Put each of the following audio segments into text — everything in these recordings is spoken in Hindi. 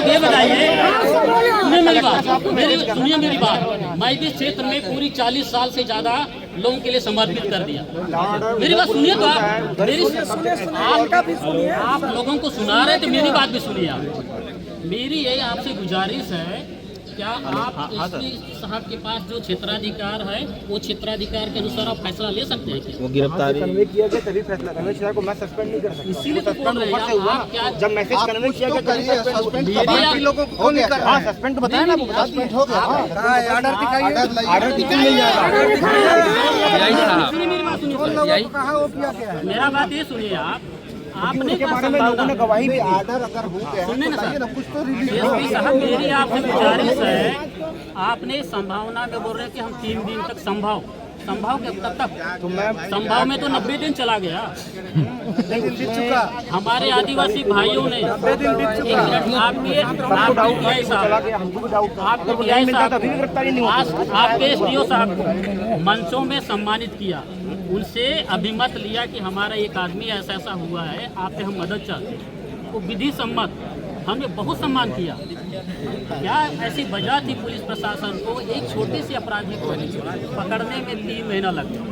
ये बताइए, सुनिए मेरी बात, सुनिए मेरी बात। मैं भी क्षेत्र में पूरी 40 साल से ज्यादा लोगों के लिए समर्पित कर दिया। मेरी बात सुनिए तो आप लोगों को सुना रहे थे, मेरी बात भी सुनिए आप। मेरी यही आपसे गुजारिश है, क्या आप एसपी साहब के पास जो क्षेत्राधिकार है वो क्षेत्राधिकार के अनुसार आप फैसला ले सकते हैं? वो गिरफ्तारी कन्वे किया गया तभी फैसला, कन्वे किया को मैं सस्पेंड नहीं कर सकता। इसीलिए तो बोल रहे हैं आप, क्या जब मैसेज कन्वे किया गया तभी सस्पेंड लोगों को नहीं कर। हां सस्पेंड बताया ना, सस्पेंड हो गया। ऑर्डर दिखाइए, ऑर्डर दिखाइए। मेरा बात ये सुनिए आप, आपने के बारे में लोगों ने गवाही दी। ऑर्डर अगर हो गया सुनने ना कुछ तो एसपी साहब, मेरी आपसे गुजारिश है, आपने संभावना में बोल रहे हैं कि हम 3 दिन तक संभाव के तक तो मैं संभाव में तो 90 दिन चला गया। हमारे आदिवासी भाइयों ने आपके एसडीओ साहब को मंचों में सम्मानित किया, उनसे अभिमत लिया कि हमारा एक आदमी ऐसा ऐसा हुआ है, आपसे हम मदद चाहते हैं। वो विधि सम्मत हमने बहुत सम्मान किया। क्या ऐसी वजह थी पुलिस प्रशासन को एक छोटे से अपराधी को पकड़ने में 3 महीना लग गया?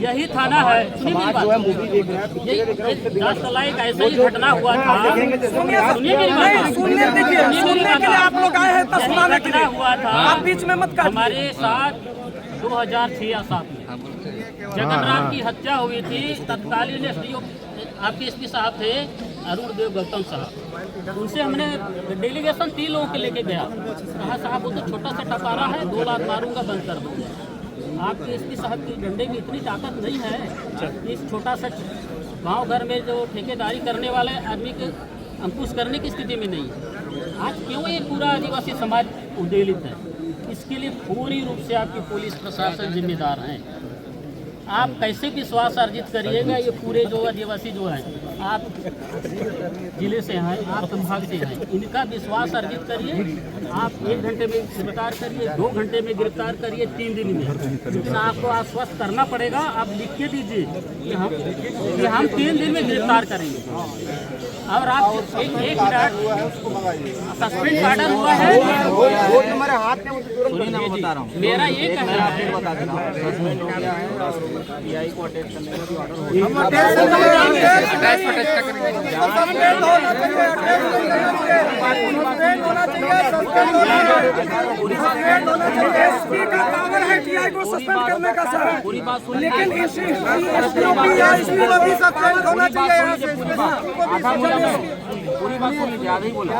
यही थाना है। सुनिए मेरी बात, दसलाई का ऐसा ही घटना हुआ था। सुनिए मेरी बात, आप लोग आए हैं घटना हुआ था बीच में मत हमारे साथ 2006 या 7 में जगन राम की हत्या हुई थी। तत्कालीन एसडीओ आपके एसपी साहब थे अरुण देव गौतम साहब, उनसे हमने डेलीगेशन 3 लोगों के लेके गया। कहा साहब वो तो छोटा सा टपारा है, 2 लाख मारूंगा बंद कर दूंगा। आपके एसपी साहब की डंडे में इतनी ताकत नहीं है, इस छोटा सा गांव घर में जो ठेकेदारी करने वाले आदमी के अंकुश करने की स्थिति में नहीं है। आज क्यों ये पूरा आदिवासी समाज उद्वेलित है? इसके लिए पूरी रूप से आपकी पुलिस प्रशासन जिम्मेदार हैं। आप कैसे विश्वास अर्जित करिएगा? ये पूरे जो आदिवासी जो हैं, आप जिले से हैं, आप संभाग से हैं, इनका विश्वास अर्जित करिए। आप 1 घंटे में गिरफ्तार करिए, 2 घंटे में गिरफ्तार करिए, 3 दिन में, लेकिन आपको आश्वस्त करना पड़ेगा। आप लिख के दीजिए कि हम 3 दिन में गिरफ्तार करेंगे। और आप एक मिनट, सस्पेंड ऑर्डर हुआ है वो हमारे हाथ में, बता रहा हूँ। मेरा ये कहना है, बता दे रहा हूँ, सस्पेंड हो गया है और पीआई को अटैच करने का भी ऑर्डर हो गया। पूरी बात सुन, लेकिन पूरी बात सुन लीजिए, ज़्यादा ही बोला।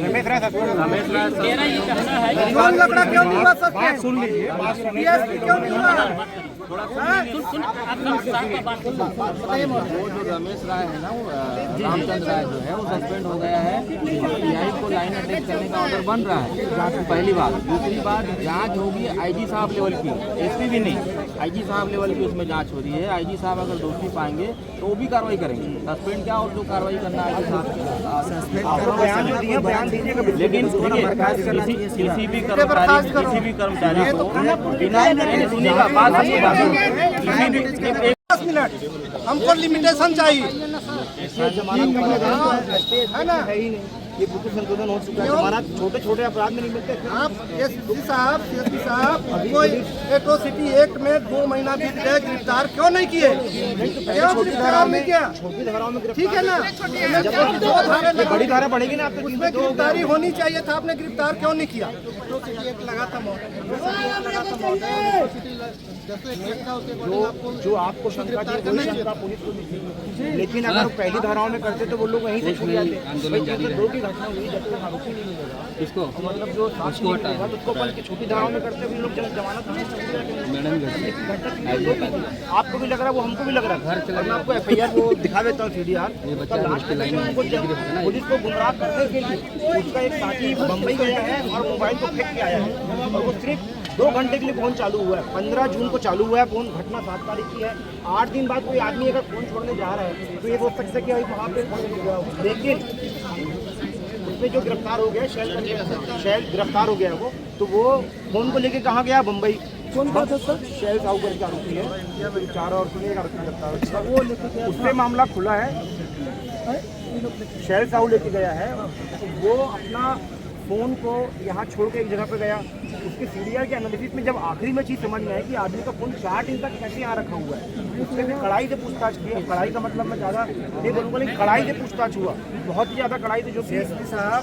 रमेश राय मेरा ये कहना है, लकड़ा क्यों नहीं हुआ? सुन लीजिए, क्यों नहीं हुआ? वो जो रमेश राय है ना, वो रामचंद्र राय जो है वो सस्पेंड हो गया है। पीआई को लाइन अटैच करने का ऑर्डर बन रहा है, पहली बात। दूसरी बात, जांच होगी आईजी साहब लेवल की, एसपी भी नहीं, आईजी साहब लेवल की उसमें जांच हो रही है। आईजी साहब अगर दोषी पाएंगे तो वो भी कार्रवाई करेंगे। सस्पेंड क्या और जो कार्रवाई करना है आईजी साहब, लेकिन किसी भी कर्मचारी को बिना सुनिएगा बात, हमको लिमिटेशन चाहिए है ना, है ही नहीं। ये बिल्कुल संशोधन हो चुका है। हमारा छोटे अपराध में नहीं मिलते। आप एसपी साहब कोई एट्रोसिटी एक्ट में 2 महीना बीत गए, गिरफ्तार क्यों नहीं किए? छोटी धारा में क्या, छोटी धाराओं में ठीक है ना, बड़ी धारा बढ़ेगी ना, आपको उसमें गिरफ्तारी होनी चाहिए था, आपने गिरफ्तार क्यों नहीं किया? लगा था जो आपको शंका थी वही शंका पुलिस को नहीं थी, लेकिन अगर पहली धाराओं में करते तो वो लोग वहीं से छूट जाते। आंदोलन जारी है, 2 की घटना हुई जब तक आरोपी नहीं मिलेगा, इसको मतलब जो उसको हटाया, उसको बल की छोटी धाराओं में करते हुए लोग जमानत नहीं छूट जाते। आपको भी लग रहा है, वो हमको भी लग रहा है। घर चला, मैं आपको एफआईआर वो दिखा देता हूँ, सीडीआर। पुलिस को गुमराह करने के लिए उसका एक साथी बम्बई गया है और मोबाइल को फेंक के आया है, और वो सिर्फ 2 घंटे के लिए फोन चालू हुआ है। 15 जून को चालू हुआ है फोन, घटना 7 तारीख की है। 8 दिन बाद कोई आदमी अगर फोन छोड़ने जा रहा है तो ये सोच सकता है कि वहाँ पे फोन गया हो, लेकिन उसमें जो गिरफ्तार हो गया शैल गिरफ्तार हो गया वो, तो वो फोन को लेके कहाँ गया? बम्बई। कौन था सर? शैल साहू करके आरोपी है, 4 और 1 आरोपी गिरफ्तार, वो उससे मामला खुला है। शहर साहू लेके गया है, वो अपना फ़ोन को यहाँ छोड़ के एक जगह पे गया। उसके सीडीआर के एनालिसिस में जब आखिरी में चीज़ समझ में आई कि आदमी का फ़ोन 4 दिन तक कैसे यहाँ रखा हुआ है, उससे फिर कड़ाई से पूछताछ की। कड़ाई का मतलब मैं ज़्यादा नहीं बोलूँगा, लेकिन कड़ाई से पूछताछ हुआ, बहुत ही ज़्यादा कड़ाई से। जो एसपी साहब,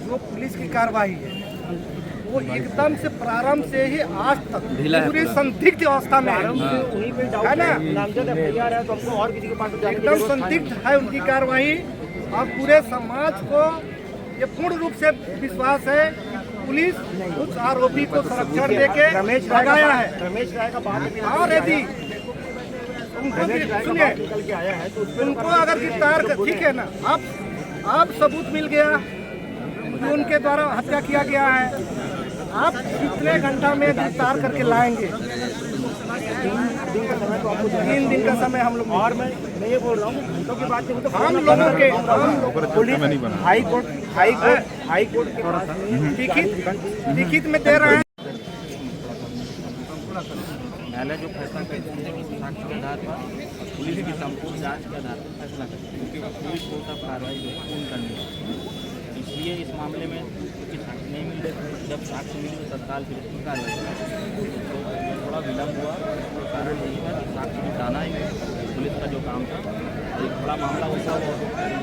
जो पुलिस की कार्रवाई है वो एकदम से प्रारंभ से ही आज तक पूरी संदिग्ध अवस्था में है, उन्हीं पे डाउट है ना? नामजद एफआईआर है, तो हमको और किसी के पास जाने की एकदम जरूरत नहीं। संदिग्ध है उनकी कार्रवाई। और पूरे समाज को ये पूर्ण रूप से विश्वास है पुलिस उस आरोपी को संरक्षण देके लगाया है। रमेश राय का बात और यदि उनको सुनिए, निकल के आया है तो उनको अगर गिरफ्तार कर, ठीक है ना, आप सबूत मिल गया कि उनके द्वारा हत्या किया गया है, आप कितने घंटा में गिरफ्तार करके लाएंगे? 3 दिन का समय तो आपको 3 दिन का समय हम लोग। और मैं ये बोल रहा हूँ घंटों की बात नहीं, हम लोगों के पुलिस हाई कोर्ट के पास लिखित में दे रहे हैं। न्यायालय जो फैसला करती है किसी साक्ष्य के आधार पर पुलिस की संपूर्ण जांच के आधार पर फैसला करती है, क्योंकि पुलिस को सब कार्रवाई जो है पूर्ण करनी है। इसलिए इस मामले में क्योंकि साक्ष्य नहीं मिल रहे, जब साक्ष्य मिले तो तत्काल फिर इसकी कार्रवाई की। तो थोड़ा विलम्ब हुआ, तो कारण यही था कि साक्ष्य जुटाना ही पुलिस का जो काम था। एक थोड़ा मामला उलझा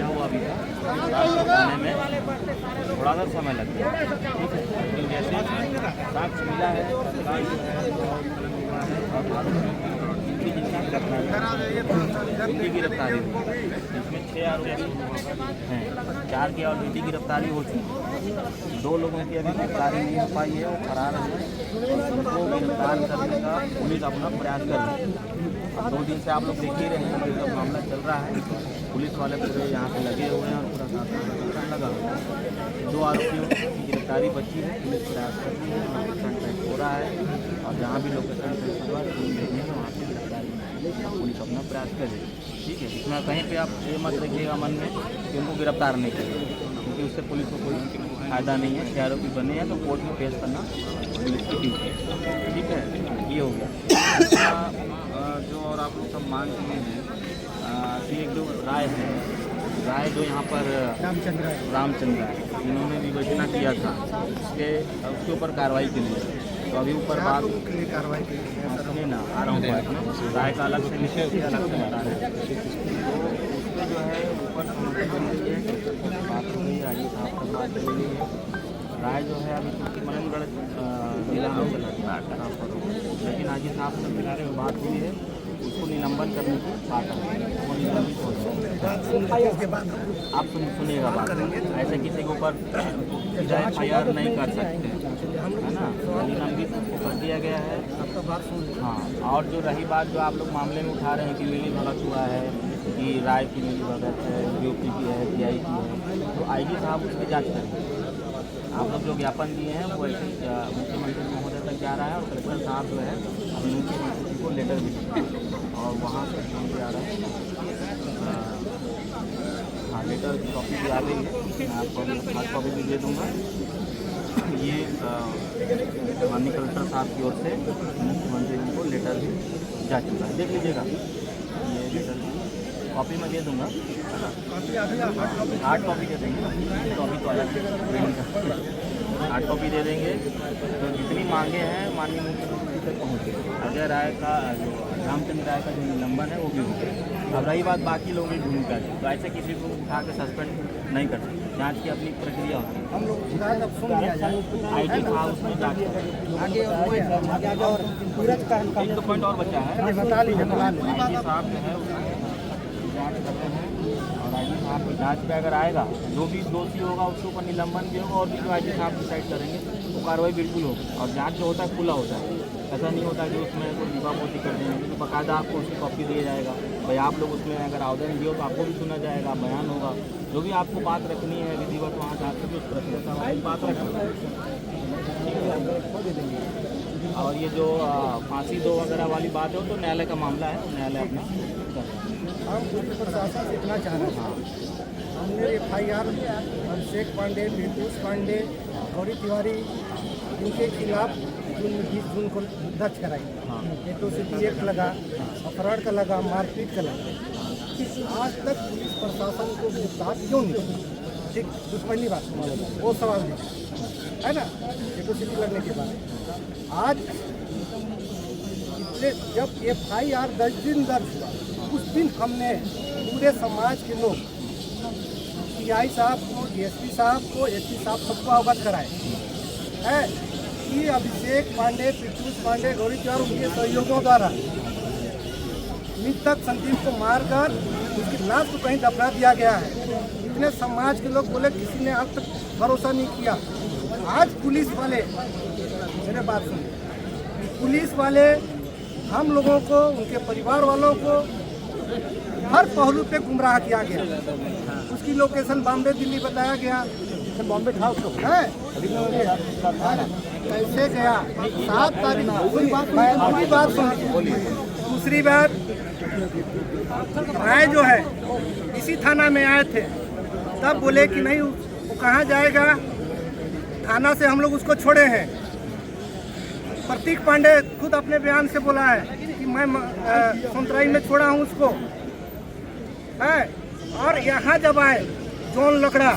हुआ भी था, साक्ष्य जुटाने में थोड़ा सा समय लग गया, ठीक है। लेकिन जैसे साक्ष्य मिला है तत्काल जो है उनकी गिरफ्तारी इसमें 6 आरोपी हैं, 4 की ऑलरेडी गिरफ्तारी हो चुकी, 2 लोगों की अभी गिरफ्तारी नहीं हो पाई है, वो फरार है। उनको गिरफ्तार करने का पुलिस अपना प्रयास कर रही है। 2 दिन से आप लोग देख ही रहे हैं, जब मामला चल रहा है पुलिस वाले पूरे यहाँ पे लगे हुए हैं और पूरा साथ लगा हुआ है। 2 आरोपियों की गिरफ्तारी बची है, पुलिस प्रयास कर रही है, लोकेशन ट्रैक हो रहा है और जहाँ भी लोकेशन ट्रैक हुआ है वहाँ पर गिरफ्तारी पुलिस अपना प्रयास कर रही है, ठीक है। इसमें कहीं पे आप ये मत रखिएगा मन में कि उनको गिरफ्तार नहीं करेंगे, क्योंकि उससे पुलिस को कोई फायदा नहीं है। 6 आरोपी बने हैं तो कोर्ट में पेश करना पुलिस की ड्यूटी है, ठीक है। ये हो गया। जो और आप लोग सब मांग किए हैं कि एक जो राय जो यहाँ पर रामचंद्र है, इन्होंने विवेचना किया था उसके ऊपर कार्रवाई के लिए, तो अभी ऊपर बात कार्रवाई सुनिए ना, आ रहा हूँ बात में, राय का अलग से निश्चय अलग से बता है। तो उसमें जो है ऊपर सहमति बन रही है, बात हो गई, आगे साहब तक बात हो गई है। राय जो है अभी क्योंकि मननगढ़ जिला में ट्रांसफर हो, लेकिन आगे साहब से मिलाने में बात हुई है, उसको निलंबन करने की बात है, वो निलंबित हो जाए। आप सुनिएगा बात, ऐसे किसी के ऊपर एफआईआर नहीं कर सकते, है ना, निलंबित कर दिया गया है। हाँ, और जो रही बात जो आप लोग मामले में उठा रहे हैं कि मिली भगत हुआ है, कि राय की मिली भगत है, यूपी की है, टीआई की है, तो आईजी साहब उसकी जांच करेंगे। आप लोग जो ज्ञापन दिए हैं वो ऐसे मुख्यमंत्री महोदय तक जा रहा है और कलेक्टर साहब जो है अभी मुख्यमंत्री को लेटर भी दिया और वहाँ से आ रहा है। हाँ, लेटर की कॉपी भी आ गई है, मैं आपको हार्ड कॉपी भी दे दूँगा। ये माननीय कलेक्टर साहब की ओर से मुख्यमंत्री जी को लेटर भी जा चुका है, देख लीजिएगा। ये लेटर कॉपी मैं दे दूँगा, हार्ड कॉपी दे देंगे ना, कॉपी तो अलग है, हार्ड कॉपी दे देंगे। तो जितनी मांगे हैं माननीय मुख्यमंत्री तक पहुँचे। अजय राय का जो रामचंद्र राय का जो निलंबन है वो भी हो गया। अब रही बात बाकी लोगों की भूमिका की, तो ऐसे किसी को उठा के सस्पेंड नहीं कर सकते, जाँच की अपनी प्रक्रिया होती है। हम लोग सुन लिया जाए, आईजी साहब उसमें जाँच एक दो पॉइंट और बचा है, बता लीजिए। आईजी साहब जो है जाँच करते हैं और आईजी साहब की जाँच पे अगर आएगा जो भी दोषी होगा उसके ऊपर निलंबन भी होगा और भी जो आईजी साहब डिसाइड करेंगे वो कार्रवाई बिल्कुल होगी। और जाँच जो होता है खुला होता है, ऐसा नहीं होता कि उसमें कोई दीपापोती कर देंगे, तो बाकायदा आपको उसकी कॉपी दिया जाएगा। भाई आप लोग उसमें अगर आवेदन दिए तो आपको भी सुना जाएगा, बयान होगा, जो भी आपको बात रखनी है विधिवत वहाँ जाकर उस प्रक्रिया से बात रखना। और ये जो फांसी दो वगैरह वाली बात है वो तो न्यायालय का मामला है, न्यायालय अपना कर रहा है। हम प्रशासन से इतना चाह रहे हैं, हमने एफआईआर अभिषेक पांडे, नीतूष पांडे, गौरी तिवारी इनके खिलाफ जून 20 जून को दर्ज कराई। एट्रोसिटी एक्ट लगा, अपहरण का लगा, मारपीट का लगा। लेकिन आज तक पुलिस प्रशासन को गिरफ्तार क्यों नहीं? ठीक, दुश्मनी बात वो सवाल नहीं है ना, एट्रोसिटी लगने के बाद। आज इतने जब FIR 10 दिन दर्ज हुआ, उस दिन हमने पूरे समाज के लोग PI साहब को, DSP साहब को, SP साहब सबको अवगत कराए है कि अभिषेक पांडे, पीयूष पांडे, गौरी तिवारी उनके सहयोगियों द्वारा मृतक संदीप को मारकर उसकी लाश को कहीं दफना दिया गया है। इतने समाज के लोग बोले, किसी ने अब तक भरोसा नहीं किया। आज पुलिस वाले, मेरे बात सुनिए, पुलिस वाले हम लोगों को, उनके परिवार वालों को हर पहलू पे गुमराह किया गया। उसकी लोकेशन बॉम्बे दिल्ली बताया गया, बॉम्बे था उसको है कैसे गया 7 तारीख। पूरी बात सुनिए। दूसरी बात, राय जो है इसी थाना में आए थे, तब बोले कि नहीं वो कहाँ जाएगा, थाना से हम लोग उसको छोड़े हैं। प्रतीक पांडे खुद अपने बयान से बोला है कि मैं सोनतराई में छोड़ा हूँ उसको है। और यहाँ जब आए जॉन लकड़ा,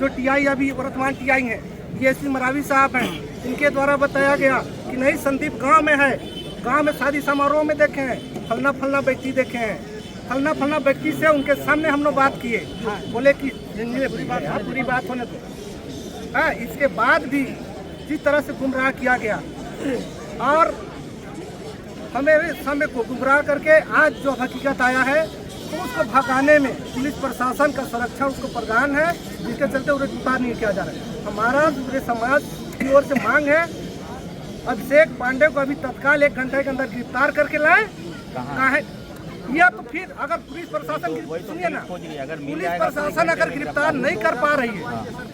जो TI अभी वर्तमान TI हैं, DSP मरावी साहब हैं, इनके द्वारा बताया गया कि नहीं संदीप गांव में है, गांव में शादी समारोह में देखे हैं, फलना फलना व्यक्ति देखे हैं, फलना फलना व्यक्ति से उनके सामने हम लोग बात किए। बोले कि पूरी बात होने दो। इसके बाद भी जिस तरह से गुमराह किया गया और हमें समय को गुमराह करके आज जो हकीकत आया है, तो उसको भगाने में पुलिस प्रशासन का सुरक्षा उसको प्रदान है, जिसके चलते उन्हें गिरफ्तार नहीं किया जा रहा है। हमारा पूरे समाज की ओर से मांग है, अभिषेक पांडे को अभी तत्काल 1 घंटे के अंदर गिरफ्तार करके लाए। कहाँ है? या तो फिर अगर पुलिस प्रशासन, सुनिए ना, पुलिस प्रशासन अगर गिरफ्तार नहीं कर पा रही है,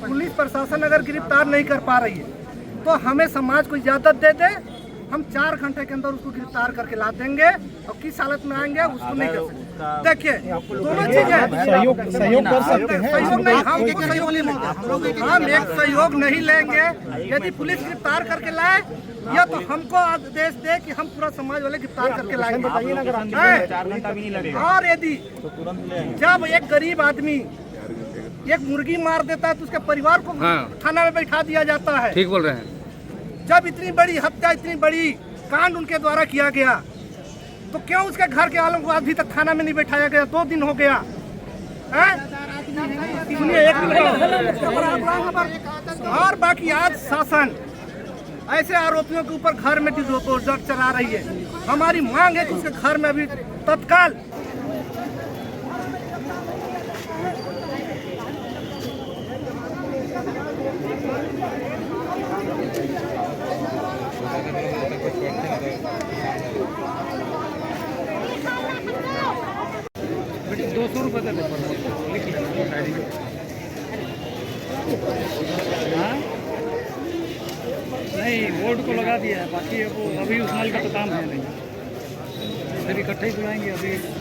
पुलिस प्रशासन अगर गिरफ्तार नहीं कर पा रही है, तो हमें समाज को इजाजत दे दे, हम 4 घंटे के अंदर उसको गिरफ्तार करके ला देंगे। और किस हालत में आएंगे उसको नहीं कर सकते। देखिए दोनों चीजें सहयोग कर सकते हैं, सहयोग नहीं, हम एक सहयोग नहीं लेंगे, हम एक सहयोग नहीं लेंगे। यदि पुलिस गिरफ्तार करके लाए, या तो हमको आदेश दे कि हम पूरा समाज वाले गिरफ्तार करके लाएंगे। और यदि जब एक गरीब आदमी एक मुर्गी मार देता है, तो उसके परिवार को थाना में बैठा दिया जाता है। ठीक बोल रहे हैं। जब इतनी बड़ी हत्या, इतनी बड़ी कांड उनके द्वारा किया गया, तो क्यों उसके घर के वालों को अभी तक थाना में नहीं बैठाया गया? 2 दिन हो गया। सुनिए, और बाकी आज शासन ऐसे आरोपियों के ऊपर घर में डिस्पोजर चला रही है। हमारी मांग है कि उसके घर में अभी तत्काल ₹200 देते नहीं, बोर्ड को लगा दिया है, बाकी वो अभी उस नल का तो काम है नहीं, फिर इकट्ठे ही बुलाएंगे अभी।